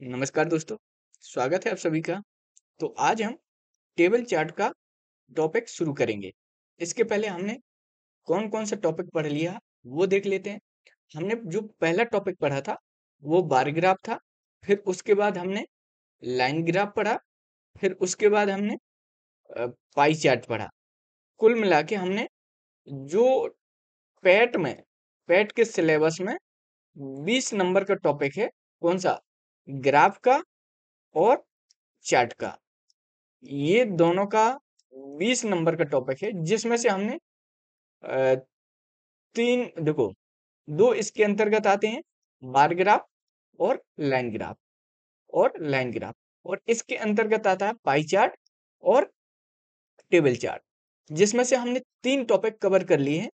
नमस्कार दोस्तों, स्वागत है आप सभी का। तो आज हम टेबल चार्ट का टॉपिक शुरू करेंगे। इसके पहले हमने कौन-कौन सा टॉपिक पढ़ लिया, वो देख लेते हैं। हमने जो पहला टॉपिक पढ़ा था, वो बार ग्राफ था। फिर उसके बाद हमने लाइन ग्राफ पढ़ा। फिर उसके बाद हमने अ, पाई चार्ट पढ़ा। कुल मिला के हमने जो पैट में पैट के सिलेबस में 20 नंबर का टॉपिक है, कौन सा? ग्राफ का और चार्ट का। ये दोनों का 20 नंबर का टॉपिक है, जिसमें से हमने अ, 3 देखो 2 इसके अंतर्गत आते हैं, बार ग्राफ और लाइन ग्राफ और इसके अंतर्गत आता है पाई चार्ट और टेबल चार्ट, जिसमें से हमने 3 टॉपिक कवर कर लिए हैं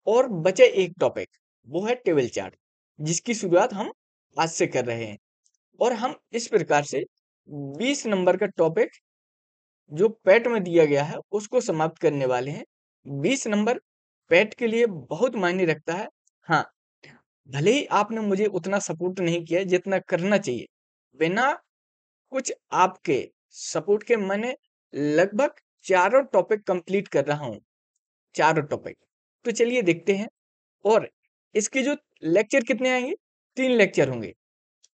और बचे एक टॉपिक, वो है टेबल चार्ट, जिसकी शुरुआत हम आज से कर रहे हैं। और हम इस प्रकार से 20 नंबर का टॉपिक जो पैट में दिया गया है उसको समाप्त करने वाले हैं। 20 नंबर पैट के लिए बहुत मायने रखता है। हाँ, भले ही आपने मुझे उतना सपोर्ट नहीं किया जितना करना चाहिए। बिना कुछ आपके सपोर्ट के मैंने लगभग चारों टॉपिक कंप्लीट कर रहा हूँ, चारों टॉपिक। तो चलिए देखते हैं। और इसके जो लेक्चर कितने आएंगे? 3 लेक्चर होंगे।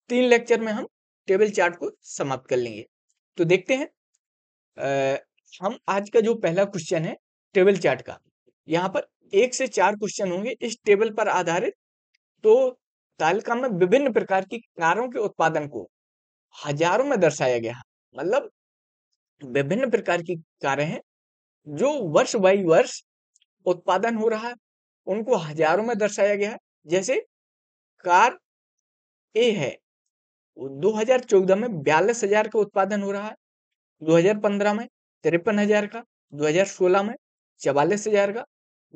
3 लेक्चर में हम टेबल चार्ट को समाप्त कर लेंगे। तो देखते हैं। अ, हम आज का जो पहला क्वेश्चन है टेबल चार्ट का, यहाँ पर 1 से 4 क्वेश्चन होंगे इस टेबल पर आधारित। तो तालिका में विभिन्न प्रकार की कारों के उत्पादन को हजारों में दर्शाया गया है। मतलब विभिन्न प्रकार की कारें हैं जो वर्ष बाई वर्ष उत्पादन हो रहा है, उनको हजारों में दर्शाया गया है। जैसे कार ए है, 2014 में 42,000 का उत्पादन हो रहा है, 2015 में 53,000 का, 2016 में 44,000 का,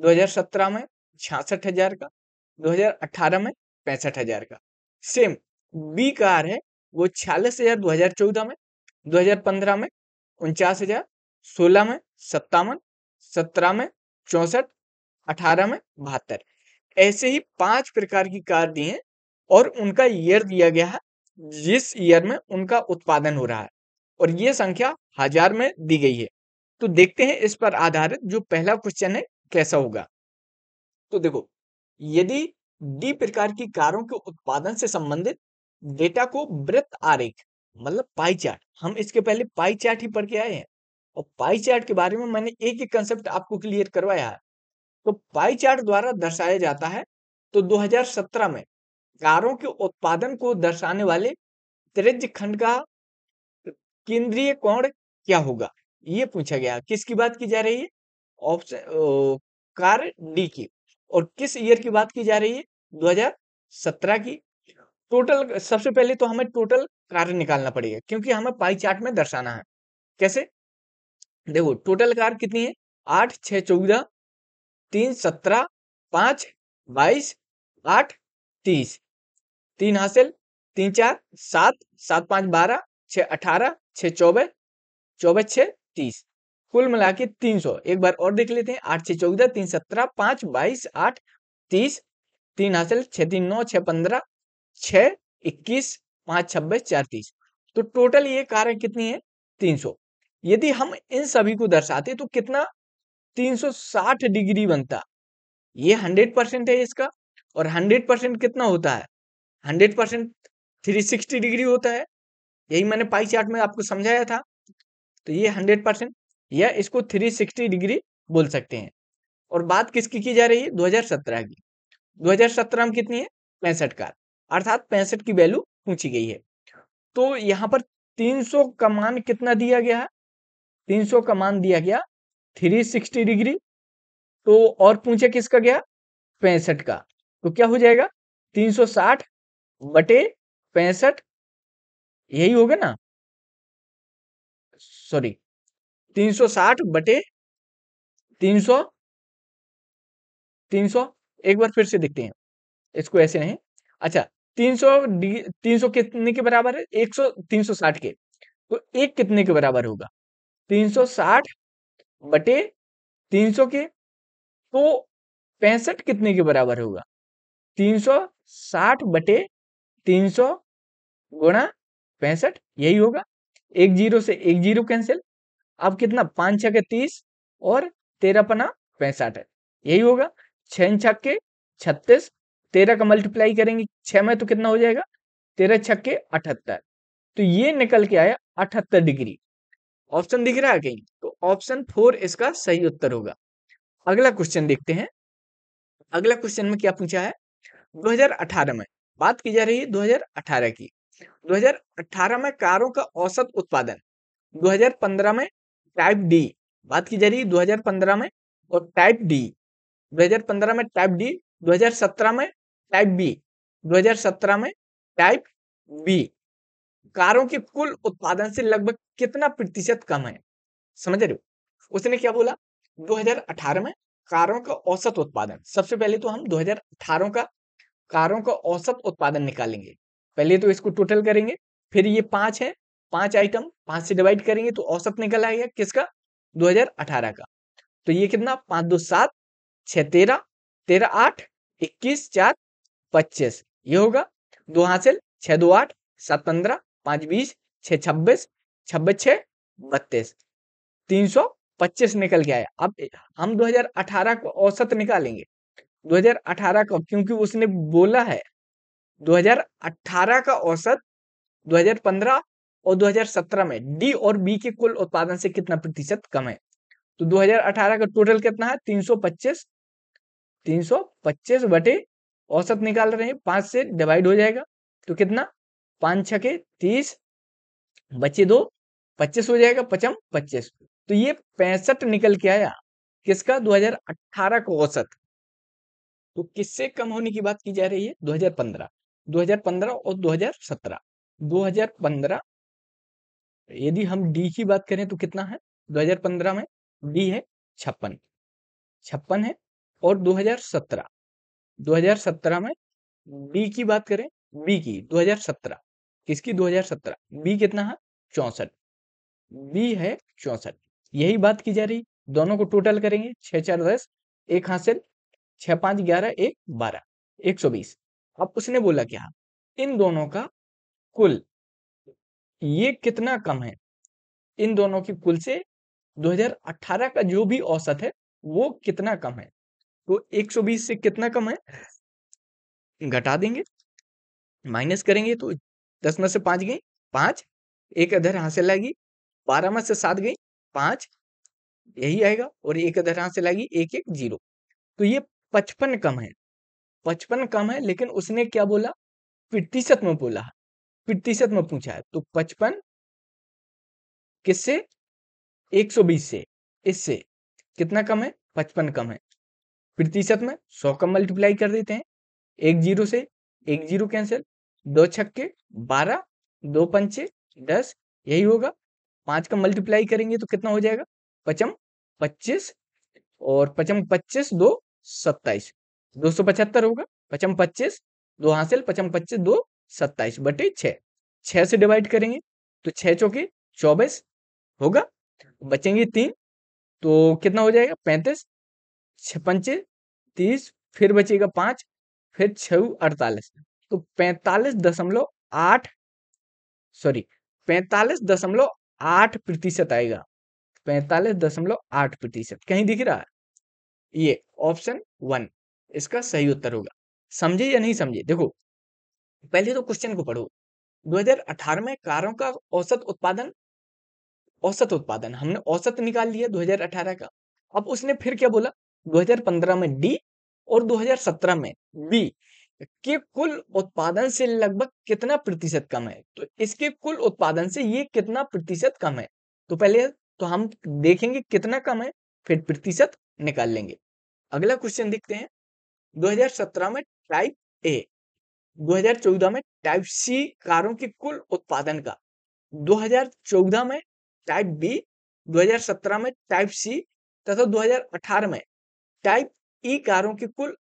2017 में 66,000 का, 2018 में 65,000 का। सेम बी कार है, वो 46,000 2014 में, 2015 में 49,000, 16 में 57, 17 में 64, 18 में 72। ऐसे ही 5 प्रकार की कार दी हैं और उनका ईयर दिया गया है, जिस ईयर में उनका उत्पादन हो रहा है, और ये संख्या हजार में दी गई है। तो देखते हैं इस पर आधारित जो पहला क्वेश्चन है कैसा होगा। तो देखो, यदि डी प्रकार की कारों के उत्पादन से संबंधित डेटा को वृत्त आरेख, मतलब पाई चार्ट, हम इसके पहले पाई चार्ट ही पढ़ के आए हैं और पाई चार्ट के बारे में मैंने एक एक कंसेप्ट आपको क्लियर करवाया है। तो पाई चार्ट द्वारा दर्शाया जाता है। तो 2017 में कारों के उत्पादन को दर्शाने वाले त्रिज्य खंड का केंद्रीय कोण क्या होगा, ये पूछा गया। किसकी बात की जा रही है? ऑप्शन कार डी की। और किस ईयर की बात की जा रही है? 2017 की। टोटल सबसे पहले तो हमें टोटल कार निकालना पड़ेगा, क्योंकि हमें पाई चार्ट में दर्शाना है। कैसे? देखो, टोटल कार कितनी है? 8 6 14, 3 17, 5 22, 8 30, 3 हासिल, 3 4 7, 7 5 12, 6 18, 6 24, 24 6 30, कुल मिला के 300। एक बार और देख लेते हैं। 8 6 14, 3 17, 5 22, 8 30, 3 हासिल, 6 3 9, 6 15, 6 21, 5 26, 4 30। तो टोटल ये कारें कितनी है? 300। यदि हम इन सभी को दर्शाते तो कितना? 360 डिग्री बनता। ये 100% है इसका। और 100% कितना होता है? 100% 360 डिग्री होता है। यही मैंने पाई चार्ट में आपको समझाया था। तो ये 100% या इसको 360 डिग्री बोल सकते हैं। और बात किसकी की जा रही है? 2017 की। 2017 में कितनी है? 65 कार, अर्थात 65 की वैल्यू पूछी गई है। तो यहाँ पर 300 का मान कितना दिया गया है? 300 का मान दिया गया 360 डिग्री। तो और पूछे किसका गया? 65 का। तो क्या हो जाएगा? 360 बटे 65, यही होगा ना? सॉरी, 360 बटे 300, 300। एक बार फिर से देखते हैं इसको, ऐसे नहीं। अच्छा, 300 300 कितने के बराबर है? 100 360 के। तो एक कितने के बराबर होगा? 360 बटे 300 के। तो 65 कितने के बराबर होगा? 360 बटे 300 गुणा 65, यही होगा। एक जीरो से एक जीरो कैंसिल, अब कितना 5 छक्के 30 और 13 पना 65 है, यही होगा। 6 छक्के 36, 13 का मल्टीप्लाई करेंगे 6 में तो कितना हो जाएगा 13 छक्के 78, तो ये निकल के आया 78 डिग्री। ऑप्शन दिख रहा है कहीं? तो ऑप्शन 4 इसका सही उत्तर होगा। अगला क्वेश्चन देखते हैं। अगला क्वेश्चन में क्या पूछा है, 2018 में बात की जा रही है 2018 की। 2018 में कारों का औसत उत्पादन, 2015 में टाइप डी बात की जा रही है 2015 में, और टाइप डी 2015 में टाइप डी, 2017 में टाइप बी, 2017 में टाइप बी कारों के कुल उत्पादन से लगभग कितना प्रतिशत कम है? समझ रहे हो? उसने क्या बोला, 2018 में कारों का औसत उत्पादन, सबसे पहले तो हम 2018 का कारों का औसत उत्पादन निकालेंगे। पहले तो इसको टोटल करेंगे, फिर ये 5 है, 5 आइटम 5 से डिवाइड करेंगे तो औसत निकल आएगा किसका, 2018 का। तो ये कितना 5 2 7, 6 13, 13 8, 21 4 25, ये होगा। 2 हासिल 6 2 8, 7 15, 5 20, 6 26, 26 6 32, 325 निकल के आया। अब हम 2018 का औसत निकालेंगे, 2018 का, क्योंकि उसने बोला है 2018 का औसत 2015 और 2017 में डी और बी के कुल उत्पादन से कितना प्रतिशत कम है। तो 2018 का टोटल कितना है 325, 325 बटे औसत निकाल रहे हैं, 5 से डिवाइड हो जाएगा तो कितना 5 छके 30, बचे 2, 25 हो जाएगा, 5 25, तो ये 65 निकल के आया किसका 2018 का औसत। तो किससे कम होने की बात की जा रही है, 2015, 2015 और 2017। 2015 यदि हम डी की बात करें तो कितना है, 2015 में डी है 56, 56 है। और 2017, 2017 में बी की बात करें, बी की 2017, किसकी 2017, बी कितना है 64, बी है 64, यही बात की जा रही। दोनों को टोटल करेंगे 6 4 10, एक हासिल 6 5 11 1 12, 120। अब उसने बोला क्या, इन दोनों का कुल ये कितना कम है, इन दोनों की कुल से 2018 का जो भी औसत है वो कितना कम है। तो 120 से कितना कम है, घटा देंगे, माइनस करेंगे तो 10 में से 5 गई 5, एक इधर यहाँ से लगी, 12 में से 7 गई 5, यही आएगा, और एक इधर यहाँ से लगी 1 1 0, तो ये 55 कम है, 55 कम है। लेकिन उसने क्या बोला, प्रतिशत में बोला है, प्रतिशत में पूछा है, तो 55 किससे 120 से, इससे कितना कम है 55 कम है। प्रतिशत में 100 का मल्टीप्लाई कर देते हैं, एक जीरो से एक जीरो कैंसिल, 2 छक्के 12, 2 पंचे 10, यही होगा। 5 का मल्टीप्लाई करेंगे तो कितना हो जाएगा 55 25, और 55 25 2 27, 275 होगा। 55 25 2 हासिल, 55 25 2 27 बटे 6, 6 से डिवाइड करेंगे तो 6 चौके 24 होगा, बचेंगे 3, तो कितना हो जाएगा 35, 6 पंचे 30, फिर बचेगा 5, फिर 6 48, तो 45.8, सॉरी 45.8% आएगा, 45.8%। कहीं दिख रहा है, ये ऑप्शन 1 इसका सही उत्तर होगा। समझे या नहीं समझे? देखो पहले तो क्वेश्चन को पढ़ो। 2018 में कारों का औसत उत्पादन हमने औसत निकाल लिया 2018 का। अब उसने फिर क्या बोला, 2015 में डी और 2017 में बी के कुल उत्पादन से लगभग कितना प्रतिशत कम है। तो इसके कुल उत्पादन से ये कितना प्रतिशत कम है, तो पहले तो हम देखेंगे कितना कम है, फिर प्रतिशत निकाल लेंगे। अगला क्वेश्चन देखते हैं। 2017 में टाइप ए, 2014 में टाइप सी कारों के कुल उत्पादन का, 2014 में टाइप बी, 2017 में टाइप सी तथा 2018 में टाइप ई कारों के कुल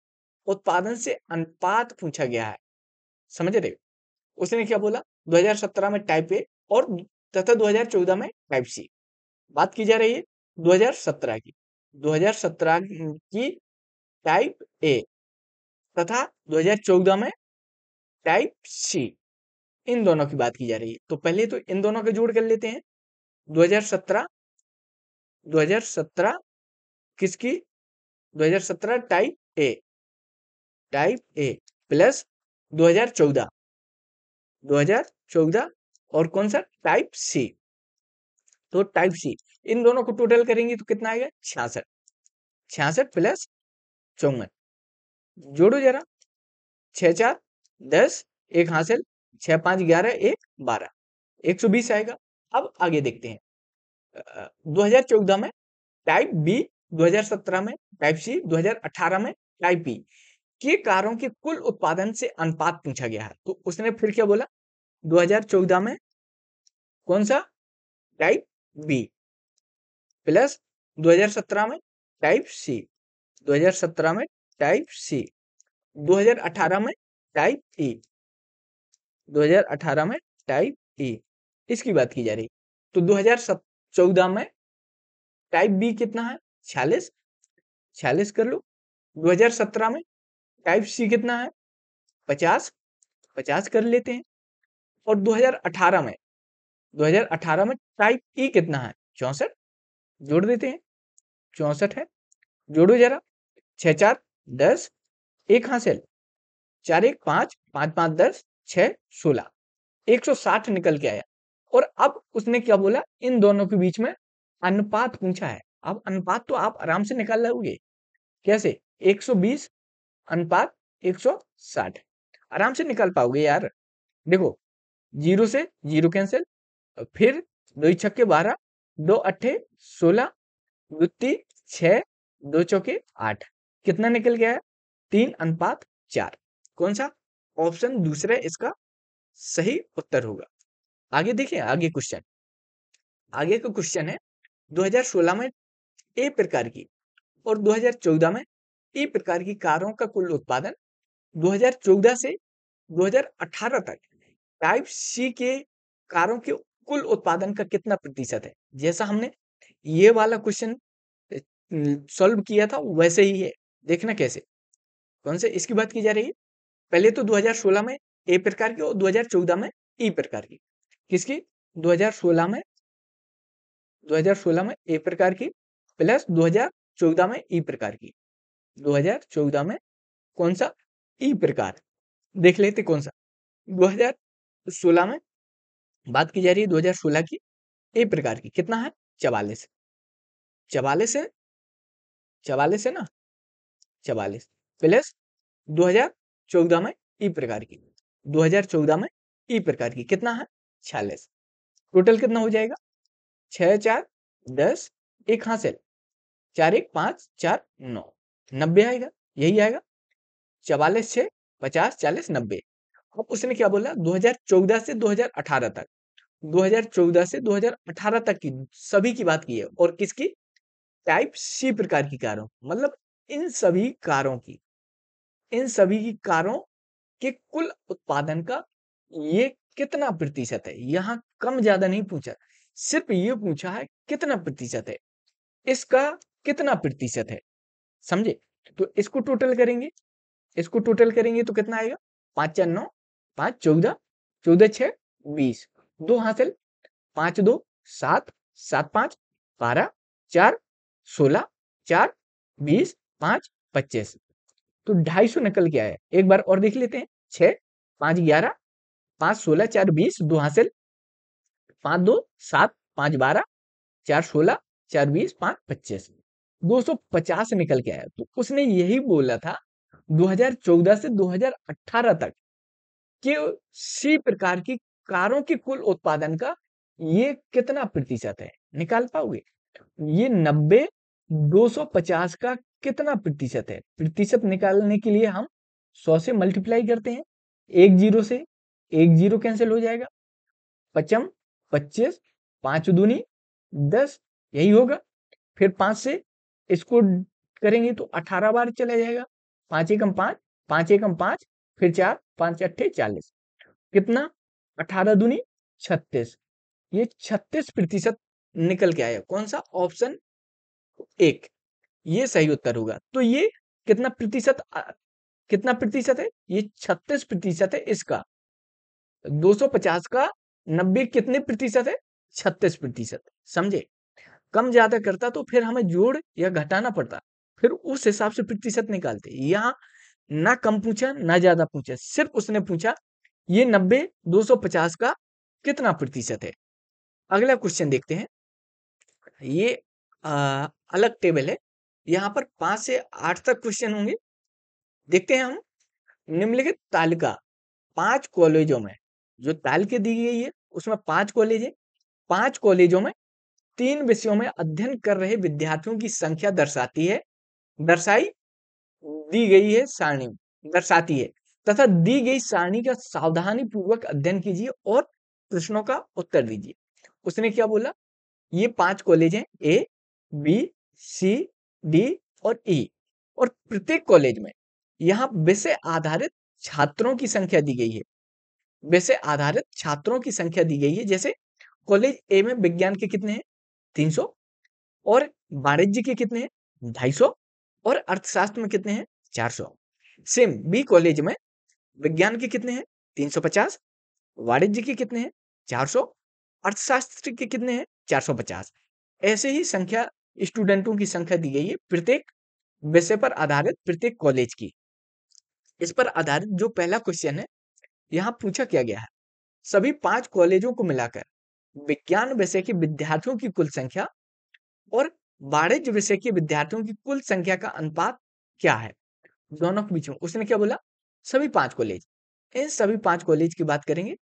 उत्पादन से अनुपात पूछा गया है। समझ रहे हो? उसने क्या बोला, 2017 में टाइप ए और तथा 2014 में टाइप सी। बात की जा रही है 2017 की, 2017 की टाइप ए तथा 2014 में टाइप सी इन दोनों की बात की जा रही है। तो पहले तो इन दोनों के जोड़ कर लेते हैं। 2017 किसकी? 2017 टाइप ए प्लस 2014 और कौन सा? Type C. तो टाइप सी, इन दोनों को टोटल करेंगे तो कितना आएगा? 66 प्लस 54। जोड़ो जरा, 6 4 10, एक हासिल, 6 5 11, एक 12, 120 आएगा। अब आगे देखते हैं। 2014 में टाइप बी, 2017 में टाइप सी, 2018 में टाइप बी के कारों के कुल उत्पादन से अनुपात पूछा गया है। तो उसने फिर क्या बोला? 2014 में कौन सा? टाइप बी प्लस 2017 में टाइप सी, 2017 में टाइप सी, 2018 में टाइप ई, 2018 में टाइप ई, इसकी बात की जा रही। तो 2014 में टाइप बी कितना है? 46 कर लो। 2017 में टाइप सी कितना है? 50 कर लेते हैं। और 2018 में टाइप ई कितना है? 64, जोड़ देते हैं। 64 है, जोड़ो जरा, 6 4 10, एक हासिल, 4 1 5, 5 5 10, 6 16, 160 निकल के आया। और अब उसने क्या बोला? इन दोनों के बीच में अनुपात पूछा है। अब अनुपात तो आप आराम से निकाल लोगे। कैसे? 120 अनुपात 160, आराम से निकाल पाओगे यार। देखो, 0 से 0 कैंसिल, फिर 2 छक्के 12, 2 अट्ठे 16, 2 तीन 6, 2 चौके 8, कितना निकल गया है? 3 अनुपात 4। कौन सा? ऑप्शन दूसरा इसका सही उत्तर होगा। आगे देखिए, आगे का क्वेश्चन है 2016 में ए प्रकार की और 2014 में ए प्रकार की कारों का कुल उत्पादन 2014 से 2018 तक टाइप सी के कारों के कुल उत्पादन का कितना प्रतिशत है? जैसा हमने ये वाला क्वेश्चन सॉल्व किया था वैसे ही है। देखना कैसे, कौन से इसकी बात की जा रही है। पहले तो 2016 में ए प्रकार की और 2014 में ई प्रकार की। किसकी? 2016 में ए प्रकार की प्लस 2014 में ई प्रकार की। 2014 में कौन सा? ई प्रकार। देख लेते कौन सा। 2016 में बात की जा रही है 2016 की ए प्रकार की, कितना है? 44 है, 44 है ना, 44 प्लस 2014 में ई प्रकार की, 2014 में ई प्रकार की कितना है? 46। टोटल कितना हो जाएगा? 6 4 10, एक हासिल, 4 1 5 4 9, 90 आएगा। यही आएगा। 44 6 50 40 90। अब उसने क्या बोला? 2014 से 2018 तक, 2014 से 2018 तक की सभी की बात की है। और किसकी? टाइप सी प्रकार की कारों, मतलब इन सभी कारों के कुल उत्पादन का ये कितना प्रतिशत है। यहां कम ज्यादा नहीं पूछा, सिर्फ ये पूछा है कितना प्रतिशत है, इसका कितना प्रतिशत है, समझे। तो इसको टोटल करेंगे तो कितना आएगा? 5 4 9, 5 14, 14 6 20, 2 हासिल, 5 2 7, 7 5 12, 4 16, 4 20, 5 25। तो 250 निकल के आया। एक बार और देख लेते हैं। 6 5 11, 5 16, 4 20, 2 हासिल, 5 2 7, 5 12, 4 16, 4 20, 5 25, 250 निकल के आया। तो उसने यही बोला था 2014 से 2018 तक कि सी प्रकार की कारों के कुल उत्पादन का ये कितना प्रतिशत है, निकाल पाओगे? ये 90 250 का कितना प्रतिशत है? प्रतिशत निकालने के लिए हम 100 से मल्टीप्लाई करते हैं। एक जीरो से एक जीरो कैंसिल हो जाएगा, 55 25, 5 दूनी 10, यही होगा। फिर 5 से इसको करेंगे तो 18 बार चला जाएगा। 5 एकम 5, 5 एकम 5, फिर 4 5 अट्ठे 40, कितना? 18 दूनी 36। ये 36% निकल के आया। कौन सा? ऑप्शन एक, ये सही उत्तर होगा। तो ये कितना प्रतिशत है? ये 36% है इसका। 250 का 90 कितने प्रतिशत है? 36%। समझे? कम ज्यादा करता तो फिर हमें जोड़ या घटाना पड़ता, फिर उस हिसाब से प्रतिशत निकालते। यहाँ ना कम पूछा ना ज्यादा पूछा, सिर्फ उसने पूछा ये 90 250 का कितना प्रतिशत है। अगला क्वेश्चन देखते हैं। ये अलग टेबल है, यहाँ पर 5 से 8 तक क्वेश्चन होंगे। देखते हैं हम। निम्नलिखित तालिका 5 कॉलेजों में, जो तालिका दी गई है उसमें 5 कॉलेज है, 5 कॉलेजों में 3 विषयों में अध्ययन कर रहे विद्यार्थियों की संख्या दर्शाती है, दर्शाई दी गई है सारणी दर्शाती है, तथा दी गई सारणी का सावधानी पूर्वक अध्ययन कीजिए और प्रश्नों का उत्तर दीजिए। उसने क्या बोला? ये 5 कॉलेज हैं, ए, बी, सी, डी और ई, और प्रत्येक कॉलेज में यहाँ विषय आधारित छात्रों की संख्या दी गई है। विषय आधारित छात्रों की संख्या दी गई है। जैसे कॉलेज ए में विज्ञान के कितने हैं? 300, और वाणिज्य के कितने हैं? 250, और अर्थशास्त्र में कितने हैं? 400। सेम बी कॉलेज में विज्ञान के कितने हैं? 350, वाणिज्य के कितने हैं? 400, अर्थशास्त्र के कितने हैं? 450। ऐसे ही संख्या स्टूडेंटों की संख्या दी गई है प्रत्येक विषय पर आधारित प्रत्येक कॉलेज की। इस पर आधारित जो पहला क्वेश्चन है, यहाँ पूछा क्या गया है? सभी 5 कॉलेजों को मिलाकर विज्ञान विषय के विद्यार्थियों की कुल संख्या और वाणिज्य विषय के विद्यार्थियों की कुल संख्या का अनुपात क्या है? दोनों के बीच में उसने क्या बोला? सभी 5 कॉलेज। इन सभी 5 कॉलेज की बात करेंगे।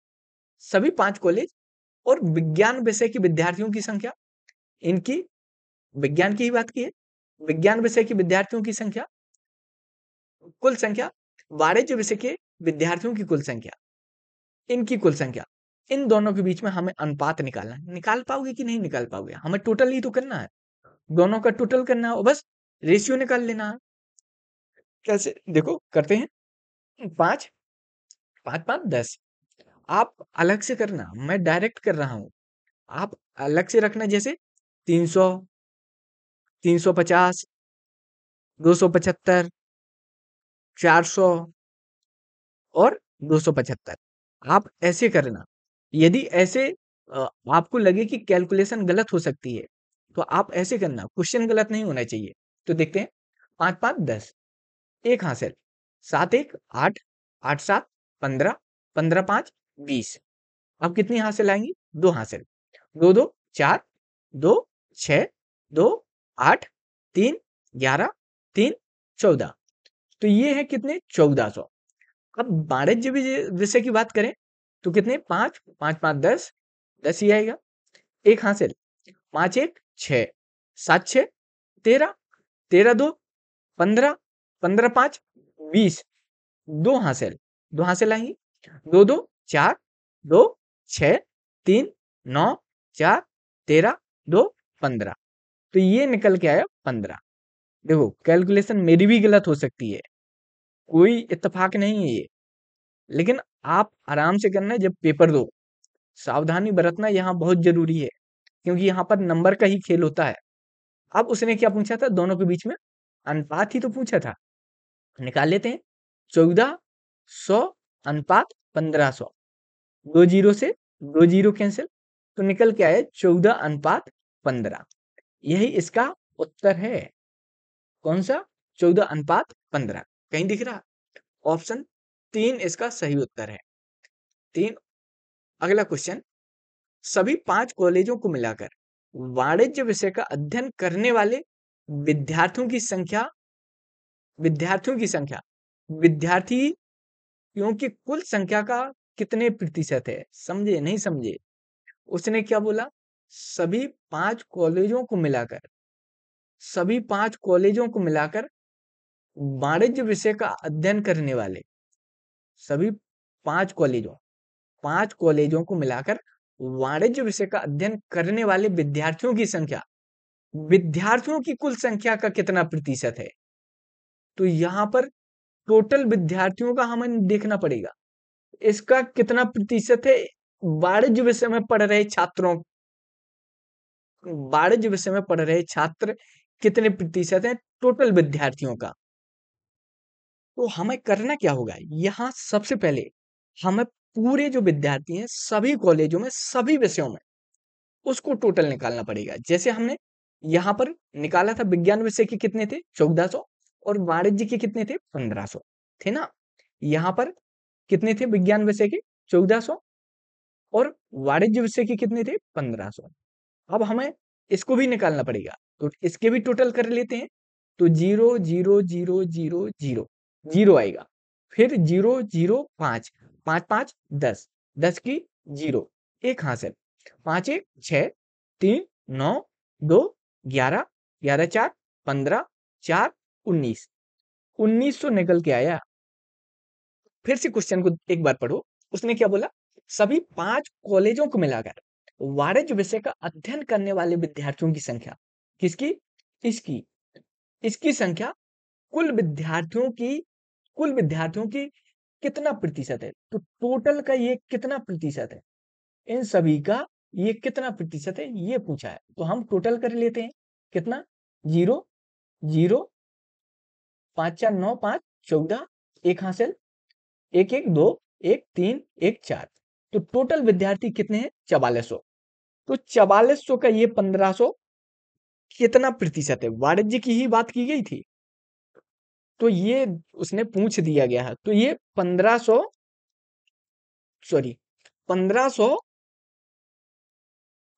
सभी 5 कॉलेज और विज्ञान विषय के विद्यार्थियों की संख्या, इनकी विज्ञान की ही बात की है, विज्ञान विषय के विद्यार्थियों की संख्या, कुल संख्या, वाणिज्य विषय के विद्यार्थियों की कुल संख्या, इनकी कुल संख्या, इन दोनों के बीच में हमें अनुपात निकालना है। निकाल पाओगे कि नहीं निकाल पाओगे? हमें टोटल ही तो करना है, दोनों का टोटल करना है और बस रेशियो निकाल लेना है। कैसे? देखो करते हैं। 5 5 5 10। आप अलग से करना, मैं डायरेक्ट कर रहा हूं। आप अलग से रखना, जैसे 300, 350, 275, 400 और 275। आप ऐसे करना। यदि ऐसे आपको लगे कि कैलकुलेशन गलत हो सकती है, तो आप ऐसे करना, क्वेश्चन गलत नहीं होना चाहिए। तो देखते हैं। 5 5 10, एक हासिल, 7 1 8, 8 7 15, 15 5 20। अब कितनी हासिल आएंगी? 2 हासिल, 2 2 4, 2 6, 2 8, 3 11, 3 14। तो ये है कितने? 1400। अब वाणिज्य विषय की बात करें तो कितने? 5 5 5 10, 10 ही आएगा। एक हासिल, 5 1 6, 7 6 13, 13 2 15, 15 5 20। 2 हासिल, 2 हासिल आएंगी, 2 2 4, 2 6 3 9 4 13 2 15। तो ये निकल के आया 15। देखो कैलकुलेशन मेरी भी गलत हो सकती है, कोई इत्तेफाक नहीं है ये, लेकिन आप आराम से करना है जब पेपर दो। सावधानी बरतना यहाँ बहुत जरूरी है, क्योंकि यहाँ पर नंबर का ही खेल होता है। अब उसने क्या पूछा था? दोनों के बीच में अनुपात ही तो पूछा था। निकाल लेते हैं। 1400 अनुपात 1500, 2 जीरो से 2 जीरो कैंसिल, तो निकल के आया 14 अनुपात 15। यही इसका उत्तर है। कौन सा? 14 अनुपात 15। कहीं दिख रहा? ऑप्शन 3 इसका सही उत्तर है। 3। अगला क्वेश्चन। सभी 5 कॉलेजों को मिलाकर वाणिज्य विषय का अध्ययन करने वाले विद्यार्थियों की संख्या, विद्यार्थियों की संख्या विद्यार्थियों की कुल संख्या का कितने प्रतिशत है? समझे नहीं समझे? उसने क्या बोला? सभी 5 कॉलेजों को मिलाकर, सभी 5 कॉलेजों को मिलाकर वाणिज्य विषय का अध्ययन करने वाले, सभी 5 कॉलेजों, 5 कॉलेजों को मिलाकर वाणिज्य विषय का अध्ययन करने वाले विद्यार्थियों की संख्या, विद्यार्थियों की कुल संख्या का कितना प्रतिशत है? तो यहाँ पर टोटल विद्यार्थियों का हमें देखना पड़ेगा, इसका कितना प्रतिशत है वाणिज्य विषय में पढ़ रहे छात्रों, वाणिज्य विषय में पढ़ रहे छात्र कितने प्रतिशत है टोटल विद्यार्थियों का। तो हमें करना क्या होगा? यहाँ सबसे पहले हमें पूरे जो विद्यार्थी हैं सभी कॉलेजों में सभी विषयों में, उसको टोटल निकालना पड़ेगा। जैसे हमने यहाँ पर निकाला था, विज्ञान विषय के कितने थे 1400 और वाणिज्य के कितने थे 1500 थे ना। यहाँ पर कितने थे विज्ञान विषय के 1400 और वाणिज्य विषय के कितने थे 1500। अब हमें इसको भी निकालना पड़ेगा, तो इसके भी टोटल कर लेते हैं। तो 0 0 0 0 0 0 आएगा, फिर 0 0 5 5 5 10 10 की 0 एक हासिल, 5 1 6 3 9 2 11 11 4 15 4 19 1900 निकल के आया। फिर से क्वेश्चन को एक बार पढ़ो, उसने क्या बोला, सभी 5 कॉलेजों को मिलाकर वाणिज्य विषय का अध्ययन करने वाले विद्यार्थियों की संख्या, किसकी, इसकी, इसकी संख्या कुल विद्यार्थियों की कितना प्रतिशत है। तो टोटल का ये कितना प्रतिशत है, इन सभी का ये कितना प्रतिशत है ये पूछा है। तो हम टोटल कर लेते हैं, कितना, 0 0 5 4 9 5 14 एक हासिल, 1 1 2 1 3 1 4। तो टोटल विद्यार्थी कितने हैं 4400। तो 4400 का ये 1500 कितना प्रतिशत है, वाणिज्य की ही बात की गई थी, तो ये उसने पूछ दिया गया है। तो ये 1500 सॉरी 1500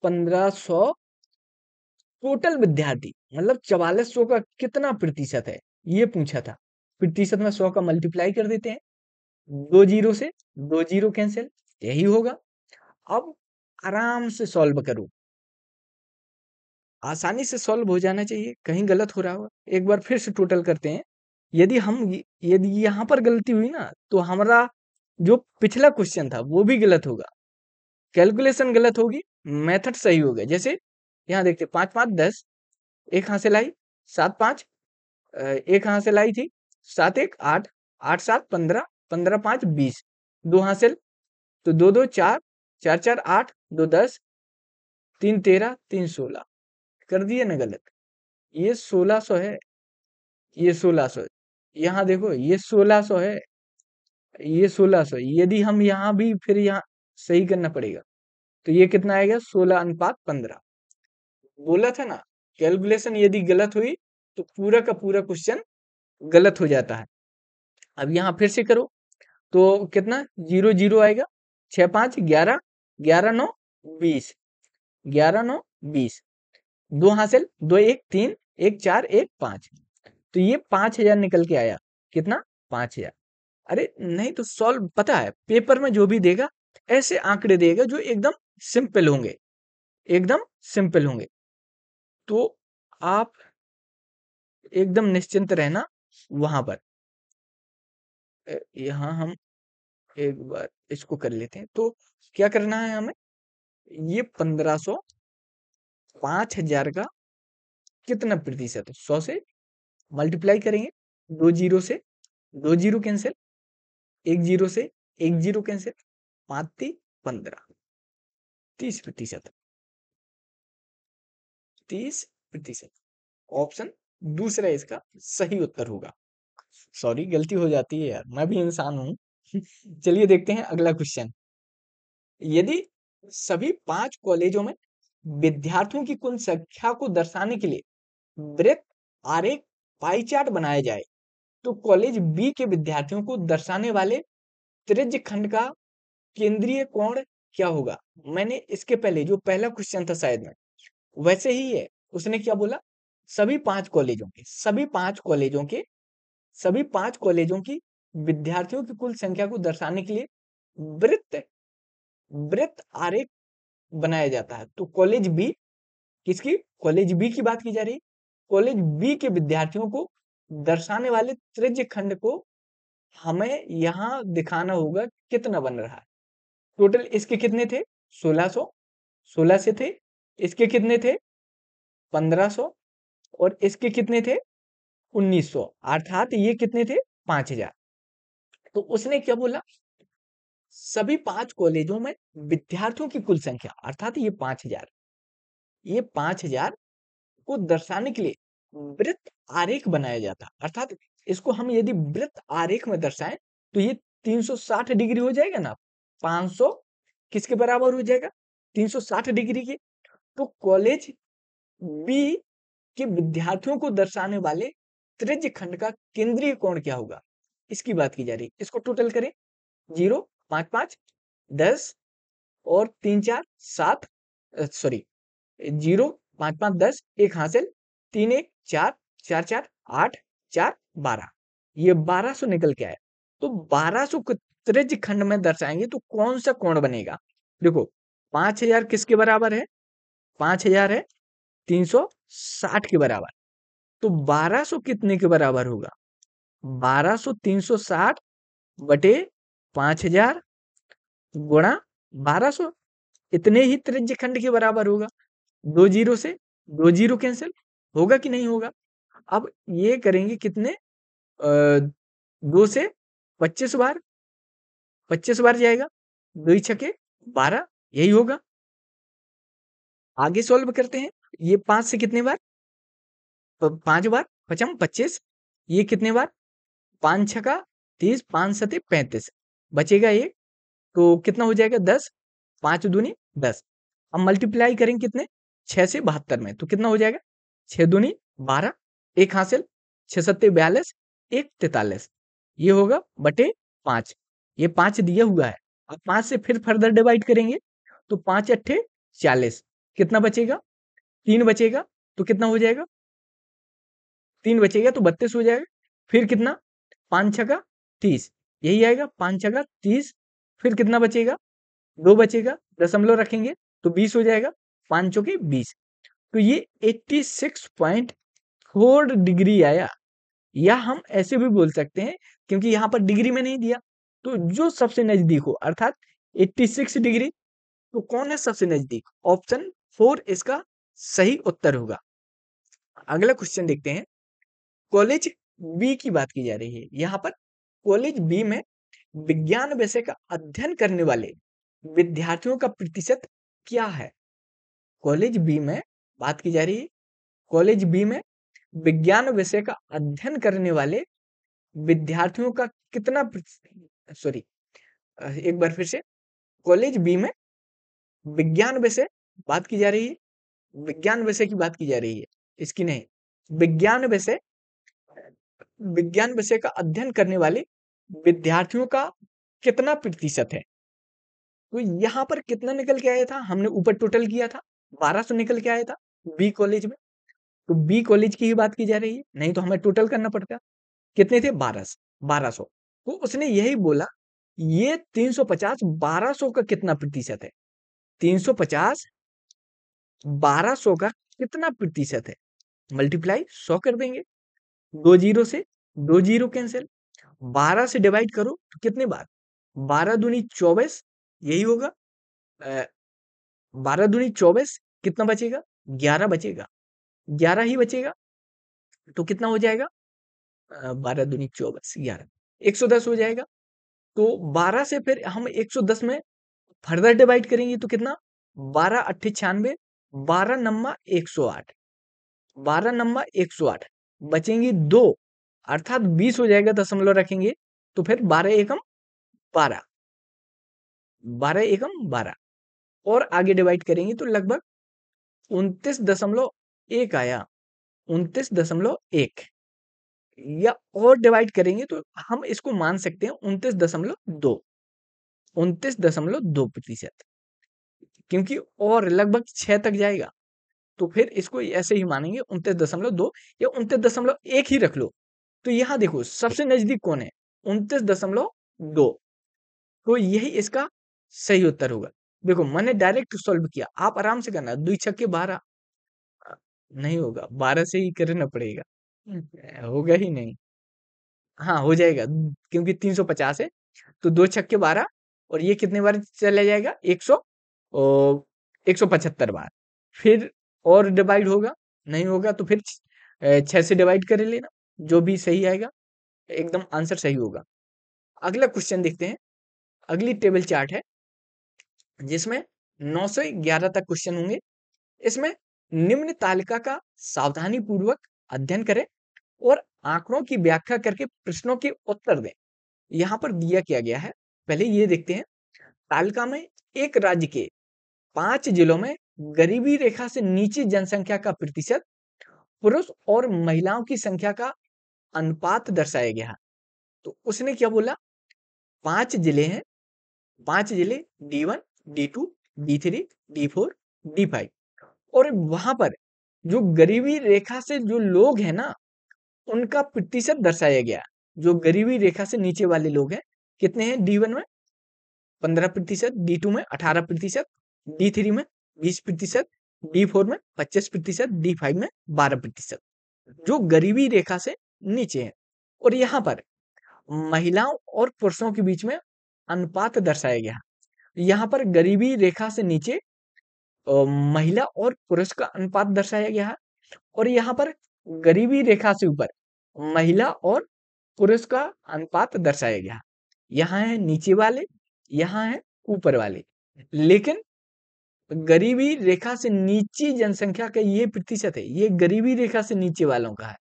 1500 टोटल विद्यार्थी मतलब 4400 का कितना प्रतिशत है ये पूछा था। प्रतिशत में 100 का मल्टीप्लाई कर देते हैं, 2 जीरो से 2 जीरो कैंसिल, यही होगा। अब आराम से सॉल्व करो, आसानी से सॉल्व हो जाना चाहिए, कहीं गलत हो रहा होगा। एक बार फिर से टोटल करते हैं। यदि यहाँ पर गलती हुई ना, तो हमारा जो पिछला क्वेश्चन था वो भी गलत होगा, कैलकुलेशन गलत होगी, मेथड सही होगा। जैसे यहाँ देखते 5 5 10 एक कहाँ से लाई, 7 5 एक कहाँ से लाई थी, 7 1 8 8 7 15 15 5 20 दो हासिल, तो 2 2 4 4 4 8 2 10 3 13 3 16 कर दिए ना गलत। ये 1600 है, ये 1600 है, यहाँ देखो ये 1600 है, ये 1600। यदि हम यहाँ भी फिर यहाँ सही करना पड़ेगा, तो ये कितना आएगा 16:15। बोला था ना, कैलकुलेशन यदि गलत हुई तो पूरा का पूरा क्वेश्चन गलत हो जाता है। अब यहाँ फिर से करो, तो कितना 0 0 आएगा, 6 5 11 11 9 20 11 9 20 दो हासिल, 2 1 3 1 4 1 5। तो ये 5000 निकल के आया, कितना 5000। अरे नहीं तो सॉल्व, पता है पेपर में जो भी देगा ऐसे आंकड़े देगा जो एकदम सिंपल होंगे, एकदम सिंपल होंगे। तो आप एकदम निश्चिंत रहना वहां पर। यहाँ हम एक बार इसको कर लेते हैं। तो क्या करना है हमें, ये 1500 5000 का कितना प्रतिशत है, 100 से मल्टीप्लाई करेंगे, 2 जीरो से 2 जीरो कैंसिल, 1 जीरो से 1 जीरो कैंसिल, 5 3 15 30%। 30%, ऑप्शन दूसरा इसका सही उत्तर होगा। सॉरी गलती हो जाती है यार, मैं भी इंसान हूं। चलिए देखते हैं अगला क्वेश्चन। यदि सभी 5 कॉलेजों में विद्यार्थियों की कुल संख्या को दर्शाने के लिए वृत्त आरेख पाई चार्ट बनाया जाए, तो कॉलेज बी के विद्यार्थियों को दर्शाने वाले त्रिज्य खंड का केंद्रीय कोण क्या होगा। मैंने इसके पहले जो पहला क्वेश्चन था शायद में वैसे ही है। उसने क्या बोला, सभी पांच कॉलेजों की विद्यार्थियों की कुल संख्या को दर्शाने के लिए वृत्त वृत्त आरेख बनाया जाता है। तो कॉलेज बी, किसकी, कॉलेज बी की बात की जा रही है। कॉलेज बी के विद्यार्थियों को दर्शाने वाले त्रिज्य खंड को हमें यहां दिखाना होगा कितना बन रहा है। टोटल इसके कितने थे 1600, 16 से थे, इसके कितने थे 1500 और इसके कितने थे 1900, अर्थात ये कितने थे 5000। तो उसने क्या बोला, सभी 5 कॉलेजों में विद्यार्थियों की कुल संख्या अर्थात ये 5000, ये 5000 को दर्शाने के लिए वृत्त आरेख बनाया जाता। अर्थात इसको हम यदि वृत्त आरेख में दर्शाएं तो ये 360 डिग्री हो जाएगा ना। 500 किसके बराबर हो जाएगा? 360 डिग्री के। तो कॉलेज बी के विद्यार्थियों को दर्शाने वाले त्रिज्य खंड का केंद्रीय कोण क्या होगा, इसकी बात की जा रही है। इसको टोटल करें, 0, 5, 5, 10 और 3, 4, 7, सॉरी 0, 5, 5, 10, एक हासिल, 3, 1, 4, 4, 4, 8, 4, 12, ये 1200 निकल के आया। तो 1200 को त्रिज्य खंड में दर्शाएंगे तो कौन सा कोण बनेगा? देखो 5000 किसके बराबर है? 5000 है 360 के बराबर। तो 1200 कितने के बराबर होगा? 1200 360 बटे 5000 गुणा 1200, इतने ही त्रिज्य खंड के बराबर होगा। 2 जीरो से 2 जीरो कैंसिल होगा कि नहीं होगा? अब ये करेंगे कितने, 2 से 25 बार, 25 बार जाएगा, 2 छके 12, यही होगा। आगे सॉल्व करते हैं। ये 5 से कितने बार? 5 बार, 5 25, ये कितने बार? 5 छका 30, 5 सते 35, बचेगा एक, तो कितना हो जाएगा? 10, 5 दूनी 10। अब मल्टीप्लाई करेंगे कितने? 6 से 72 में, तो कितना हो जाएगा? 6 दूनी 12, एक हासिल, 6 सत्ते 42, एक 43, ये होगा बटे 5। ये 5 दिया हुआ है। अब 5 से फिर फर्दर डिवाइड करेंगे तो 5 अट्ठे 40, कितना बचेगा? 3 बचेगा, तो कितना हो जाएगा? 3 बचेगा तो 32 हो जाएगा। फिर कितना? 5 छका 30, यही आएगा, 5 छका 30। फिर कितना बचेगा? 2 बचेगा, दशमलव रखेंगे तो 20 हो जाएगा, 5 चौके 20। तो ये 86.4 डिग्री आया। या हम ऐसे भी बोल सकते हैं, क्योंकि यहाँ पर डिग्री में नहीं दिया, तो जो सबसे नजदीक हो, अर्थात 86 डिग्री, तो कौन है सबसे नजदीक? ऑप्शन 4 इसका सही उत्तर होगा। अगला क्वेश्चन देखते हैं। कॉलेज बी की बात की जा रही है। यहाँ पर कॉलेज बी में विज्ञान विषय का अध्ययन करने वाले विद्यार्थियों का प्रतिशत क्या है? कॉलेज बी में बात की जा रही है। कॉलेज बी में विज्ञान विषय का अध्ययन करने वाले विद्यार्थियों का कितना, सॉरी एक बार फिर से, कॉलेज बी में विज्ञान विषय बात की जा रही है, विज्ञान विषय की बात की जा रही है, इसकी नहीं। विज्ञान विषय का अध्ययन करने वाले विद्यार्थियों का कितना प्रतिशत है? तो यहाँ पर कितना निकल के आया था? हमने ऊपर टोटल किया था, 1200 निकल के आया था बी कॉलेज में। तो बी कॉलेज की ही बात की जा रही है, नहीं तो हमें टोटल करना पड़ता। कितने थे? 1200। तो उसने यही बोला, ये 350 1200 का कितना प्रतिशत है? 350 1200 का कितना प्रतिशत है? मल्टीप्लाई 100 कर देंगे, 2 जीरो से 2 जीरो कैंसिल, 12 से डिवाइड करो तो कितने बार? 12 दूनी 24, यही होगा। 12 दूनी 24, कितना बचेगा? 11 बचेगा, 11 ही बचेगा, तो कितना हो जाएगा? 12 दूनी 24, 11, 110 हो जाएगा। तो 12 से फिर हम 110 में फर्दर डिवाइड करेंगे तो कितना? 12 अट्ठे 96, 12 नम्मा 108, 12 नम्मा 108, बचेंगी 2, अर्थात 20 हो जाएगा, दशमलव रखेंगे तो फिर 12 एकम 12, 12 एकम 12, और आगे डिवाइड करेंगे तो लगभग 29.1 आया, 29.1, या और डिवाइड करेंगे तो हम इसको मान सकते हैं 29.2, 29.2%, क्योंकि और लगभग 6 तक जाएगा, तो फिर इसको ऐसे ही मानेंगे 29.2 या 29.1 ही रख लो। तो यहाँ देखो सबसे नजदीक कौन है? 29.2, तो यही इसका सही उत्तर होगा। देखो मैंने डायरेक्ट सॉल्व किया, आप आराम से करना, 2 छक्के 12, नहीं होगा, 12 से ही करना पड़ेगा, होगा ही नहीं। हाँ हो जाएगा, क्योंकि 350 है, तो 2 छक्के 12, और ये कितने बार चला जाएगा? 100 और 175 बार। फिर और डिवाइड होगा, नहीं होगा तो फिर 6 से डिवाइड कर लेना, जो भी सही आएगा एकदम आंसर सही होगा। अगला क्वेश्चन देखते हैं। अगली टेबल चार्ट है जिसमें 9 से 11 तक क्वेश्चन होंगे। इसमें निम्न तालिका का सावधानी पूर्वक अध्ययन करें और आंकड़ों की व्याख्या करके प्रश्नों के उत्तर दें। यहाँ पर दिया क्या गया है, पहले ये देखते हैं। तालिका में एक राज्य के 5 जिलों में गरीबी रेखा से नीचे जनसंख्या का प्रतिशत, पुरुष और महिलाओं की संख्या का अनुपात दर्शाया गया है। तो उसने क्या बोला, 5 जिले हैं, 5 जिले D1, D2, D3, D4, D5, और वहां पर जो गरीबी रेखा से जो लोग हैं ना, उनका प्रतिशत दर्शाया गया। जो गरीबी रेखा से नीचे वाले लोग हैं, कितने हैं? D1 में 15%, D2 में 18%, D3 में 20%, D4 में 25%, D5 में 12%, जो गरीबी रेखा से नीचे है। और यहाँ पर महिलाओं और पुरुषों के बीच में अनुपात दर्शाया गया। यहाँ पर गरीबी रेखा से नीचे महिला और पुरुष का अनुपात दर्शाया गया है, और यहाँ पर गरीबी रेखा से ऊपर महिला और पुरुष का अनुपात दर्शाया गया। यहाँ है नीचे वाले, यहाँ है ऊपर वाले, लेकिन गरीबी रेखा से नीची जनसंख्या का ये प्रतिशत है, ये गरीबी रेखा से नीचे वालों का है।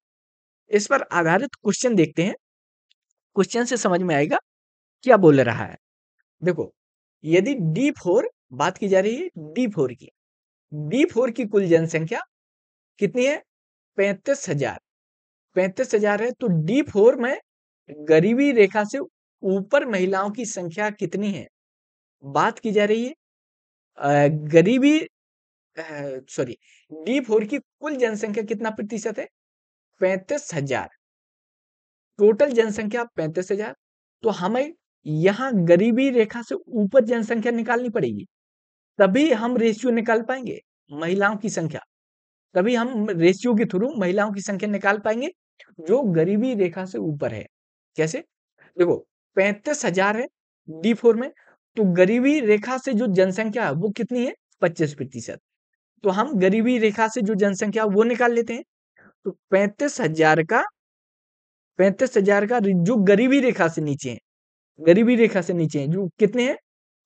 इस पर आधारित क्वेश्चन देखते हैं, क्वेश्चन से समझ में आएगा क्या बोल रहा है। देखो, यदि D4 बात की जा रही है, D4 की कुल जनसंख्या कितनी है? 35,000, 35,000 है। तो D4 में गरीबी रेखा से ऊपर महिलाओं की संख्या कितनी है? बात की जा रही है गरीबी सॉरी, D4 की कुल जनसंख्या कितना प्रतिशत है? 35,000, टोटल जनसंख्या 35,000। तो हमें यहाँ गरीबी रेखा से ऊपर जनसंख्या निकालनी पड़ेगी, तभी हम रेशियो निकाल पाएंगे महिलाओं की संख्या, तभी हम रेशियो के थ्रू महिलाओं की संख्या निकाल पाएंगे जो गरीबी रेखा से ऊपर है। कैसे? देखो, 35,000 है D4 में, तो गरीबी रेखा से जो जनसंख्या है वो कितनी है? 25%। तो हम गरीबी रेखा से जो जनसंख्या वो निकाल लेते हैं। तो 35,000 का जो गरीबी रेखा से नीचे है, गरीबी रेखा से नीचे है, जो कितने हैं?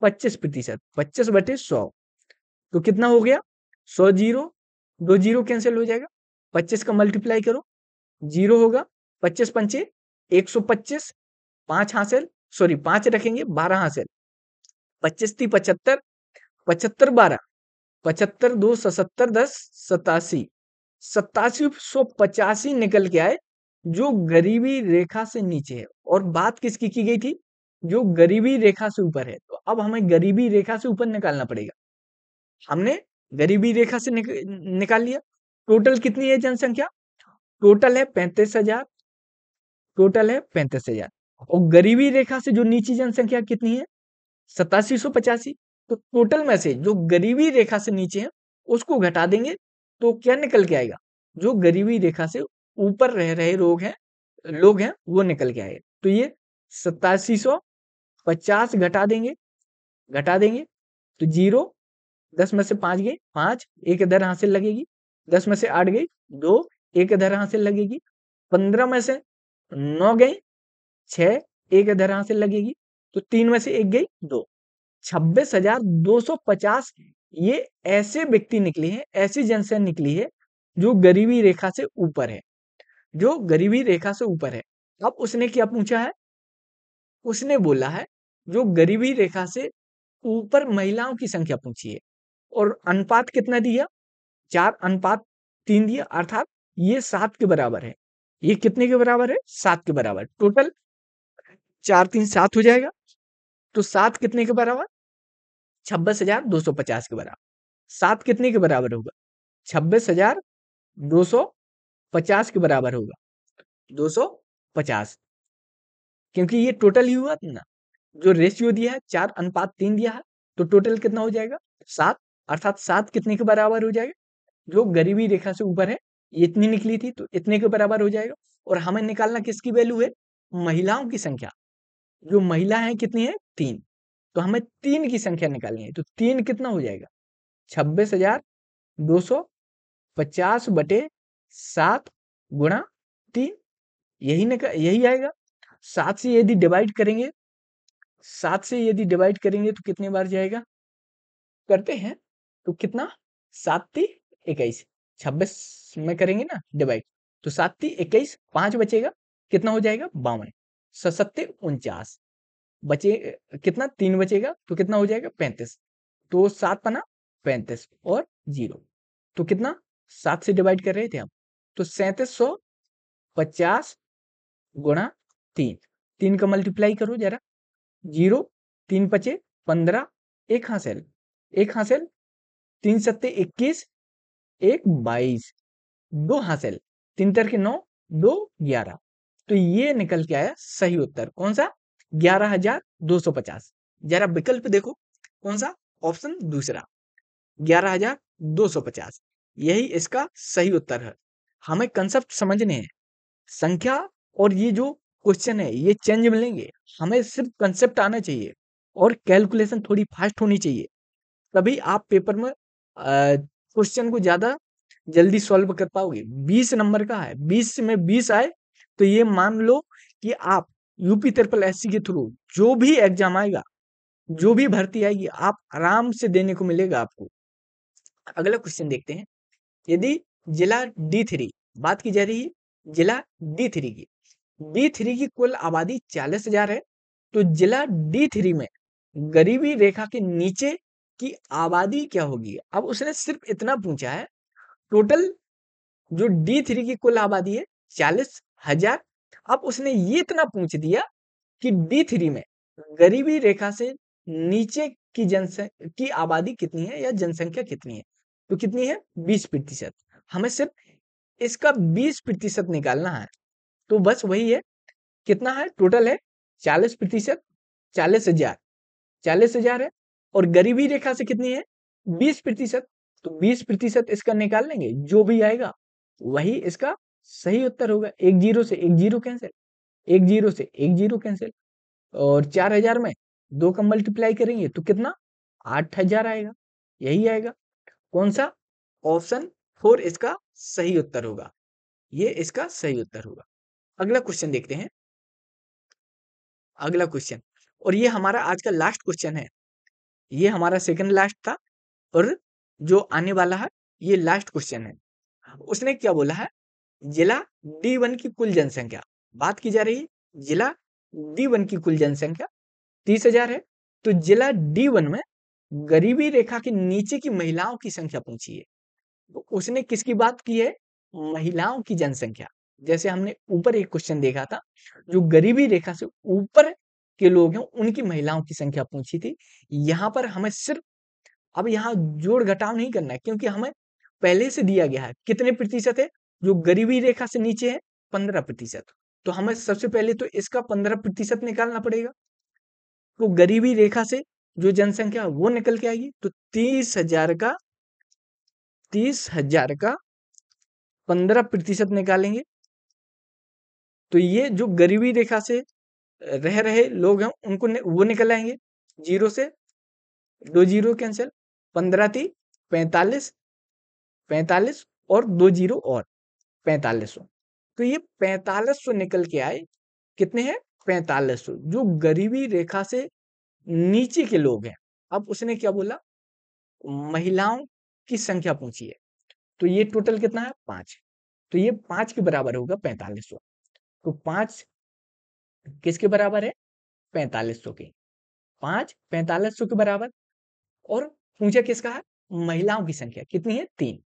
25%, 25/100। तो कितना हो गया? 100 जीरो, 2 जीरो कैंसिल हो जाएगा, 25 का मल्टीप्लाई करो, जीरो होगा, 25 पंचे 125, 5 हासिल, सॉरी 5 रखेंगे, 12 हासिल, 25 × 75, 75 12, 75 2 77 10 87, 8785 निकल के आए जो गरीबी रेखा से नीचे है। और बात किसकी की गई थी? जो गरीबी रेखा से ऊपर है। तो अब हमें गरीबी रेखा से ऊपर निकालना पड़ेगा। हमने गरीबी रेखा से निकाल लिया। टोटल कितनी है जनसंख्या? टोटल है 35,000, टोटल है 35,000, और गरीबी रेखा से जो नीची जनसंख्या कितनी है? 8785। तो टोटल में से जो गरीबी रेखा से नीचे है उसको घटा देंगे तो क्या निकल के आएगा? जो गरीबी रेखा से ऊपर रह रहे लोग हैं वो निकल के आएगा। तो ये 8750 घटा देंगे तो जीरो, 10 में से 5 गई 5, एक इधर हासिल लगेगी, 10 में से 8 गई 2, एक इधर हासिल लगेगी, 15 में से 9 गई 6, एक इधर हासिल लगेगी, तो 3 में से 1 गई 2, 26,250 ये ऐसे व्यक्ति निकले हैं, ऐसी जनसंख्या निकली है जो गरीबी रेखा से ऊपर है, जो गरीबी रेखा से ऊपर है। अब उसने क्या पूछा है? उसने बोला है जो गरीबी रेखा से ऊपर महिलाओं की संख्या पूछी है, और अनुपात कितना दिया? 4:3 दिया, अर्थात ये 7 के बराबर है। ये कितने के बराबर है? 7 के बराबर। टोटल 4 3 7 हो जाएगा। तो 7 कितने के बराबर? 26,250 के बराबर। 7 कितने के बराबर होगा? 26,250 के बराबर होगा। 250, क्योंकि ये टोटल ही हुआ ना, जो रेशियो दिया है 4:3 दिया है, तो टोटल कितना हो जाएगा? 7, अर्थात 7 कितने के बराबर हो जाएगा? जो गरीबी रेखा से ऊपर है, ये इतनी निकली थी तो इतने के बराबर हो जाएगा। और हमें निकालना किसकी वैल्यू है? महिलाओं की संख्या। जो महिला है कितनी है? 3, तो हमें 3 की संख्या निकालनी है। तो 3 कितना हो जाएगा? 26,250 बटे 7 गुणा 3, यही आएगा। 7 से यदि डिवाइड करेंगे, 7 से यदि डिवाइड करेंगे तो कितने बार जाएगा? करते हैं तो कितना? 7 × 21, 26 में करेंगे ना डिवाइड, तो 7 × 21, 5 बचेगा, कितना हो जाएगा? 52, 7 × 7 = 49, बचे कितना 3 बचेगा तो कितना हो जाएगा 35। तो 7 पना 35 और 0 तो कितना 7 से डिवाइड कर रहे थे हम तो 3750 गुणा 3 3 का मल्टीप्लाई करो जरा 0 3 पचे 15 एक हासिल 3 सत्ते 21 1 22 2 हासिल 3 तर के 9 2 11 तो ये निकल के आया सही उत्तर कौन सा 11,250। जरा विकल्प देखो कौन सा ऑप्शन दूसरा 11,250 यही इसका सही उत्तर है। हमें कंसेप्ट समझने हैं संख्या और ये जो क्वेश्चन है ये चेंज मिलेंगे हमें सिर्फ कंसेप्ट आना चाहिए और कैलकुलेशन थोड़ी फास्ट होनी चाहिए तभी आप पेपर में क्वेश्चन को ज्यादा जल्दी सॉल्व कर पाओगे। 20 नंबर का है 20 में 20 आए तो ये मान लो कि आप यूपी ट्रिपल एससी के थ्रू जो भी एग्जाम आएगा जो भी भर्ती आएगी आप आराम से देने को मिलेगा आपको। अगला क्वेश्चन देखते हैं यदि जिला D3 बात की जा रही है जिला D3 की D3 की कुल आबादी 40,000 है तो जिला D3 में गरीबी रेखा के नीचे की आबादी क्या होगी। अब उसने सिर्फ इतना पूछा है टोटल जो D3 की कुल आबादी है 40,000। अब उसने ये इतना पूछ दिया कि D3 में गरीबी रेखा से नीचे की जनसंख्या की आबादी कितनी है या जनसंख्या कितनी है तो कितनी है 20%। हमें सिर्फ इसका 20% निकालना है तो बस वही है कितना है टोटल है 40%। 40,000 40,000 है और गरीबी रेखा से कितनी है 20% तो 20% इसका निकाल लेंगे जो भी आएगा वही इसका सही उत्तर होगा। एक जीरो से एक जीरो कैंसिल एक जीरो से एक जीरो कैंसिल और 4,000 में 2 का मल्टीप्लाई करेंगे तो कितना 8,000 आएगा यही आएगा कौन सा ऑप्शन 4 इसका सही उत्तर होगा ये इसका सही उत्तर होगा। अगला क्वेश्चन देखते हैं अगला क्वेश्चन और ये हमारा आज का लास्ट क्वेश्चन है ये हमारा सेकंड लास्ट था और जो आने वाला है ये लास्ट क्वेश्चन है। उसने क्या बोला है जिला D1 की कुल जनसंख्या बात की जा रही है जिला D1 की कुल जनसंख्या 30,000 है तो जिला D1 में गरीबी रेखा के नीचे की महिलाओं की संख्या पूछी है तो उसने किसकी बात की है महिलाओं की जनसंख्या। जैसे हमने ऊपर एक क्वेश्चन देखा था जो गरीबी रेखा से ऊपर के लोग हैं उनकी महिलाओं की संख्या पूछी थी। यहाँ पर हमें सिर्फ अब यहाँ जोड़ घटाव नहीं करना है क्योंकि हमें पहले से दिया गया है कितने प्रतिशत है जो गरीबी रेखा से नीचे है 15%। तो हमें सबसे पहले तो इसका 15% निकालना पड़ेगा तो गरीबी रेखा से जो जनसंख्या वो निकल के आएगी तो 30,000 का 15% निकालेंगे तो ये जो गरीबी रेखा से रह रहे लोग हैं उनको वो निकल आएंगे जीरो से 2 जीरो कैंसिल 15 थी 45 45 और 2 जीरो और 4500 तो ये 4500 निकल के आए कितने हैं 4500 जो गरीबी रेखा से नीचे के लोग हैं। अब उसने क्या बोला महिलाओं की संख्या पूछी है तो ये टोटल कितना है 5 तो ये 5 के बराबर होगा 4500 तो 5 किसके बराबर है 4500 के 5 4500 के बराबर और पूछा किसका है महिलाओं की संख्या कितनी है 3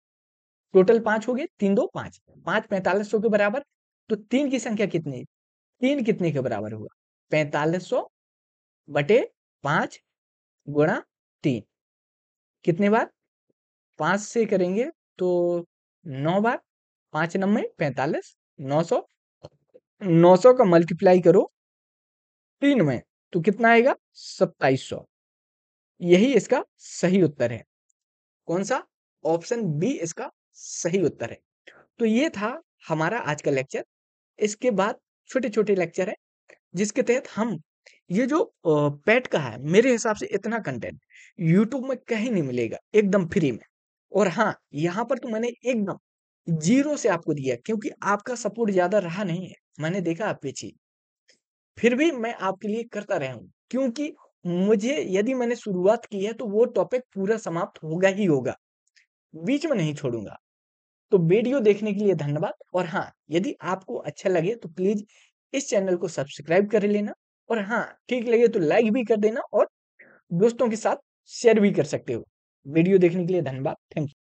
टोटल 5 हो गए 3 2 5 5 4500 के बराबर तो 3 की संख्या कितनी 3 कितने के बराबर हुआ 4500 बटे 5 गुणा 3 कितने बार 5 से करेंगे तो 9 बार 5 नंबे 45 900 900 का मल्टीप्लाई करो 3 में तो कितना आएगा 2700 यही इसका सही उत्तर है कौन सा ऑप्शन बी इसका सही उत्तर है। तो ये था हमारा आज का लेक्चर इसके बाद छोटे छोटे लेक्चर है जिसके तहत हम ये जो पेट का है मेरे हिसाब से इतना कंटेंट यूट्यूब में कहीं नहीं मिलेगा एकदम फ्री में। और हाँ यहाँ पर तो मैंने एकदम जीरो से आपको दिया क्योंकि आपका सपोर्ट ज्यादा रहा नहीं है मैंने देखा आप पीछे फिर भी मैं आपके लिए करता रहा हूँ क्योंकि मुझे यदि मैंने शुरुआत की है तो वो टॉपिक पूरा समाप्त होगा ही होगा बीच में नहीं छोड़ूंगा। तो वीडियो देखने के लिए धन्यवाद और हाँ यदि आपको अच्छा लगे तो प्लीज इस चैनल को सब्सक्राइब कर लेना और हाँ, ठीक लगे तो लाइक भी कर देना और दोस्तों के साथ शेयर भी कर सकते हो। वीडियो देखने के लिए धन्यवाद। Thank you.